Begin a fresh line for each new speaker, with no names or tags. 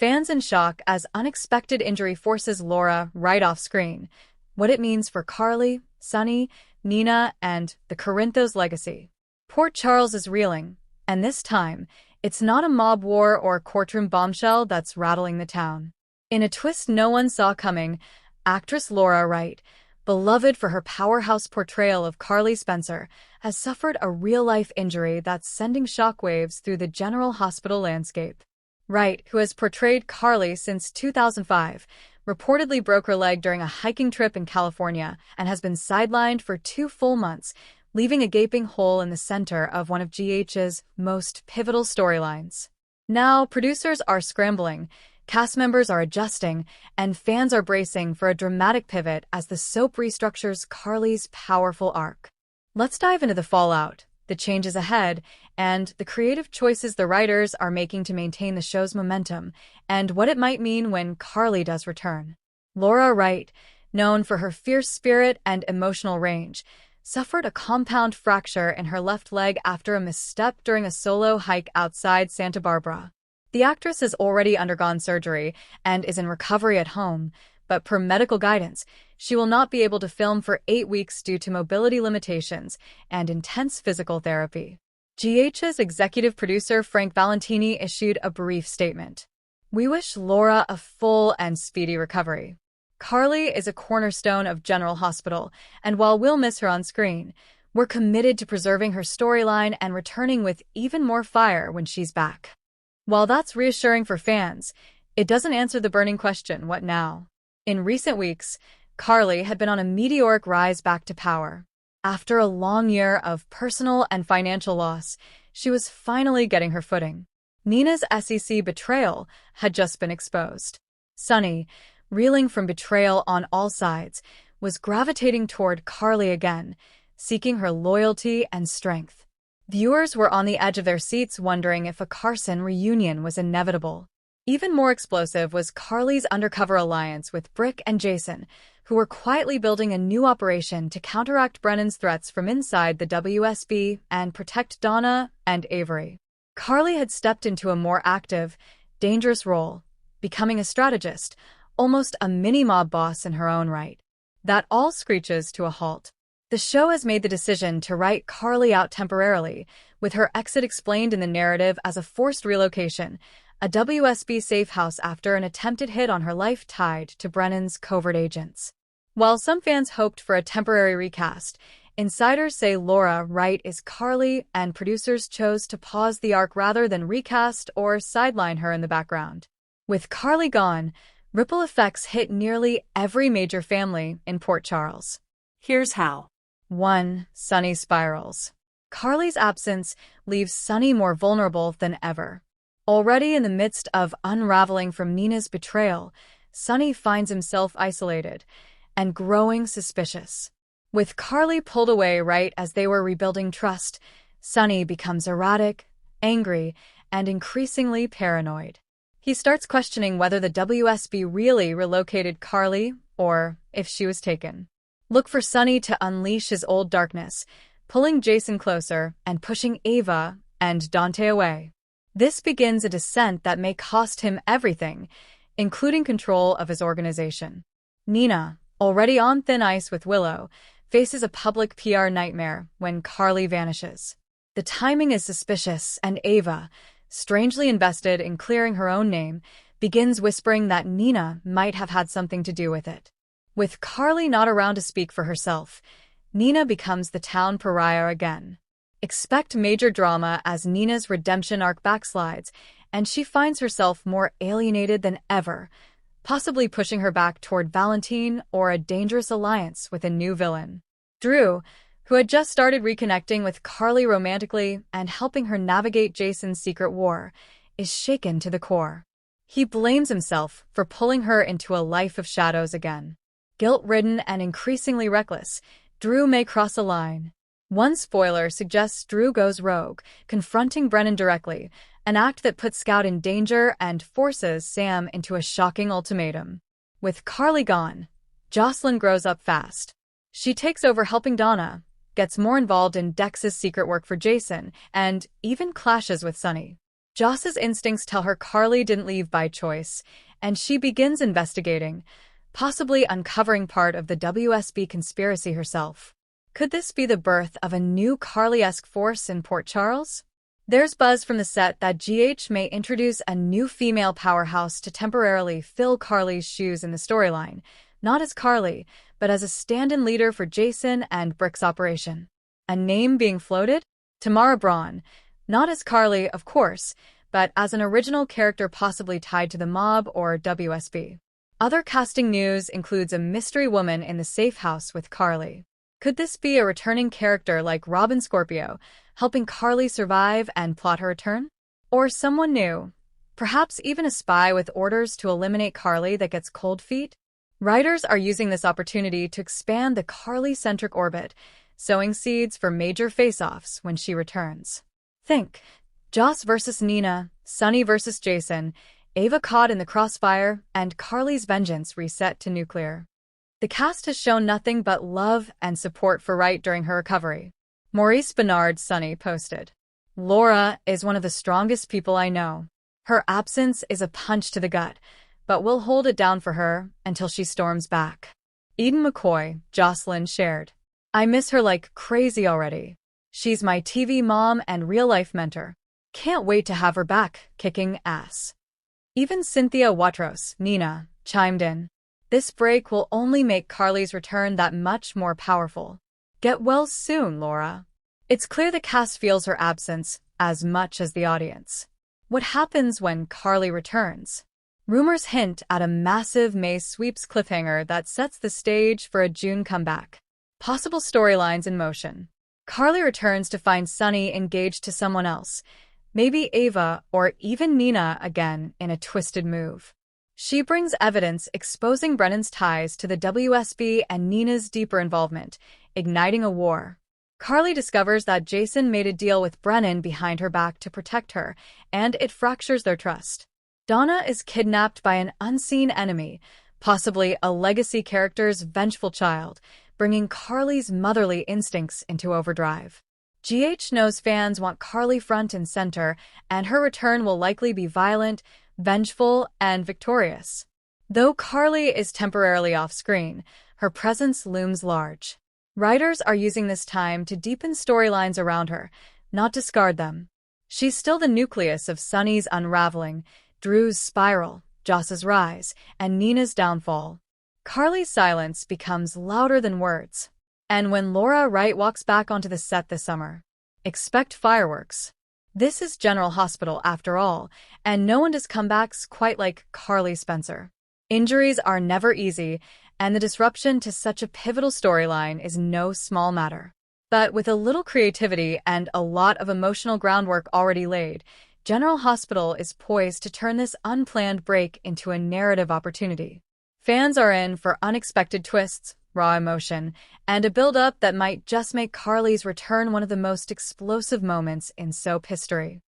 Fans in shock as unexpected injury forces Laura right off screen. What it means for Carly, Sonny, Nina, and the Corinthos legacy. Port Charles is reeling, and this time, it's not a mob war or courtroom bombshell that's rattling the town. In a twist no one saw coming, actress Laura Wright, beloved for her powerhouse portrayal of Carly Spencer, has suffered a real-life injury that's sending shockwaves through the General Hospital landscape. Wright, who has portrayed Carly since 2005, reportedly broke her leg during a hiking trip in California and has been sidelined for 2 full months, leaving a gaping hole in the center of one of GH's most pivotal storylines. Now, producers are scrambling, cast members are adjusting, and fans are bracing for a dramatic pivot as the soap restructures Carly's powerful arc. Let's dive into the fallout, the changes ahead, and the creative choices the writers are making to maintain the show's momentum, and what it might mean when Carly does return. Laura Wright, known for her fierce spirit and emotional range, suffered a compound fracture in her left leg after a misstep during a solo hike outside Santa Barbara. The actress has already undergone surgery and is in recovery at home, but per medical guidance, she will not be able to film for 8 weeks due to mobility limitations and intense physical therapy. GH's executive producer Frank Valentini issued a brief statement. "We wish Laura a full and speedy recovery. Carly is a cornerstone of General Hospital, and while we'll miss her on screen, we're committed to preserving her storyline and returning with even more fire when she's back." While that's reassuring for fans, it doesn't answer the burning question, what now? In recent weeks, Carly had been on a meteoric rise back to power. After a long year of personal and financial loss, she was finally getting her footing. Nina's SEC betrayal had just been exposed. Sonny, reeling from betrayal on all sides, was gravitating toward Carly again, seeking her loyalty and strength. Viewers were on the edge of their seats wondering if a Carson reunion was inevitable. Even more explosive was Carly's undercover alliance with Brick and Jason, who were quietly building a new operation to counteract Brennan's threats from inside the WSB and protect Donna and Avery. Carly had stepped into a more active, dangerous role, becoming a strategist, almost a mini-mob boss in her own right. That all screeches to a halt. The show has made the decision to write Carly out temporarily, with her exit explained in the narrative as a forced relocation, a WSB safe house after an attempted hit on her life tied to Brennan's covert agents. While some fans hoped for a temporary recast, insiders say Laura Wright is Carly, and producers chose to pause the arc rather than recast or sideline her in the background. With Carly gone, ripple effects hit nearly every major family in Port Charles.
Here's how.
1. Sonny spirals. Carly's absence leaves Sonny more vulnerable than ever. Already in the midst of unraveling from Nina's betrayal, Sonny finds himself isolated and growing suspicious. With Carly pulled away right as they were rebuilding trust, Sonny becomes erratic, angry, and increasingly paranoid. He starts questioning whether the WSB really relocated Carly or if she was taken. Look for Sonny to unleash his old darkness, pulling Jason closer and pushing Ava and Dante away. This begins a descent that may cost him everything, including control of his organization. Nina, already on thin ice with Willow, faces a public PR nightmare when Carly vanishes. The timing is suspicious, and Ava, strangely invested in clearing her own name, begins whispering that Nina might have had something to do with it. With Carly not around to speak for herself, Nina becomes the town pariah again. Expect major drama as Nina's redemption arc backslides, and she finds herself more alienated than ever, possibly pushing her back toward Valentine or a dangerous alliance with a new villain. Drew, who had just started reconnecting with Carly romantically and helping her navigate Jason's secret war, is shaken to the core. He blames himself for pulling her into a life of shadows again. Guilt-ridden and increasingly reckless, Drew may cross a line. One spoiler suggests Drew goes rogue, confronting Brennan directly, an act that puts Scout in danger and forces Sam into a shocking ultimatum. With Carly gone, Jocelyn grows up fast. She takes over helping Donna, gets more involved in Dex's secret work for Jason, and even clashes with Sonny. Joss's instincts tell her Carly didn't leave by choice, and she begins investigating, possibly uncovering part of the WSB conspiracy herself. Could this be the birth of a new Carly-esque force in Port Charles? There's buzz from the set that GH may introduce a new female powerhouse to temporarily fill Carly's shoes in the storyline, not as Carly, but as a stand-in leader for Jason and Brick's operation. A name being floated? Tamara Braun, not as Carly, of course, but as an original character possibly tied to the mob or WSB. Other casting news includes a mystery woman in the safe house with Carly. Could this be a returning character like Robin Scorpio, helping Carly survive and plot her return? Or someone new, perhaps even a spy with orders to eliminate Carly that gets cold feet? Writers are using this opportunity to expand the Carly-centric orbit, sowing seeds for major face-offs when she returns. Think Joss versus Nina, Sunny versus Jason, Ava caught in the crossfire, and Carly's vengeance reset to nuclear. The cast has shown nothing but love and support for Wright during her recovery. Maurice Bernard Sunny posted, "Laura is one of the strongest people I know. Her absence is a punch to the gut, but we'll hold it down for her until she storms back." Eden McCoy, Jocelyn shared, "I miss her like crazy already. She's my TV mom and real-life mentor. Can't wait to have her back, kicking ass." Even Cynthia Watros, Nina, chimed in, "This break will only make Carly's return that much more powerful. Get well soon, Laura." It's clear the cast feels her absence as much as the audience. What happens when Carly returns? Rumors hint at a massive May sweeps cliffhanger that sets the stage for a June comeback. Possible storylines in motion. Carly returns to find Sunny engaged to someone else, maybe Ava or even Nina again in a twisted move. She brings evidence exposing Brennan's ties to the WSB and Nina's deeper involvement, igniting a war. Carly discovers that Jason made a deal with Brennan behind her back to protect her, and it fractures their trust. Donna is kidnapped by an unseen enemy, possibly a legacy character's vengeful child, bringing Carly's motherly instincts into overdrive. GH knows fans want Carly front and center, and her return will likely be violent, vengeful, and victorious. Though Carly is temporarily off-screen, her presence looms large. Writers are using this time to deepen storylines around her, not discard them. She's still the nucleus of Sunny's unraveling, Drew's spiral, Joss's rise, and Nina's downfall. Carly's silence becomes louder than words. And when Laura Wright walks back onto the set this summer, expect fireworks. This is General Hospital after all, and no one does comebacks quite like Carly Spencer. Injuries are never easy, and the disruption to such a pivotal storyline is no small matter. But with a little creativity and a lot of emotional groundwork already laid, General Hospital is poised to turn this unplanned break into a narrative opportunity. Fans are in for unexpected twists, raw emotion, and a build-up that might just make Carly's return one of the most explosive moments in soap history.